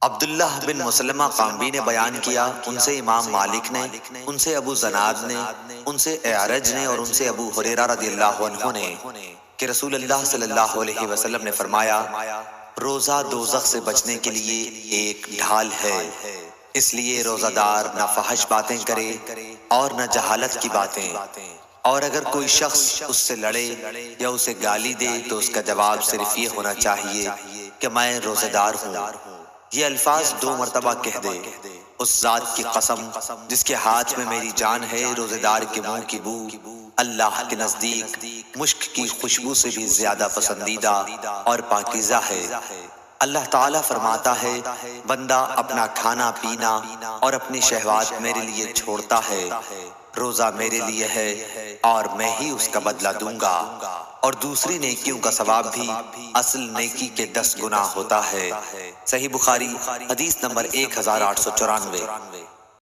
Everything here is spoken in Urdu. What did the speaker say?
عبداللہ بن مسلمہ قامبی نے بیان کیا، ان سے امام مالک نے، ان سے ابو زناد نے، ان سے اعرج نے اور ان سے ابو ہریرہ رضی اللہ عنہ نے کہ رسول اللہ صلی اللہ علیہ وسلم نے فرمایا، روزہ دوزخ سے بچنے کے لیے ایک ڈھال ہے، اس لیے روزہ دار نہ فحش باتیں کرے اور نہ جہالت کی باتیں، اور اگر کوئی شخص اس سے لڑے یا اسے گالی دے تو اس کا جواب صرف یہ ہونا چاہیے کہ میں روزہ دار ہوں۔ یہ الفاظ 2 مرتبہ کہہ دے، اس ذات کی قسم جس کے ہاتھ میں میری جان ہے، روزہ دار کے منہ کی بو اللہ کے نزدیک مشک کی خوشبو سے بھی زیادہ پسندیدہ اور پاکیزہ ہے۔ اللہ تعالیٰ فرماتا ہے، بندہ اپنا کھانا پینا اور اپنی شہوات میرے لیے چھوڑتا ہے، روزہ میرے لیے ہے اور میں ہی اس کا بدلہ دوں گا، اور دوسری نیکیوں کا ثواب بھی اصل نیکی کے 10 گنا ہوتا ہے۔ صحیح بخاری حدیث نمبر 1894۔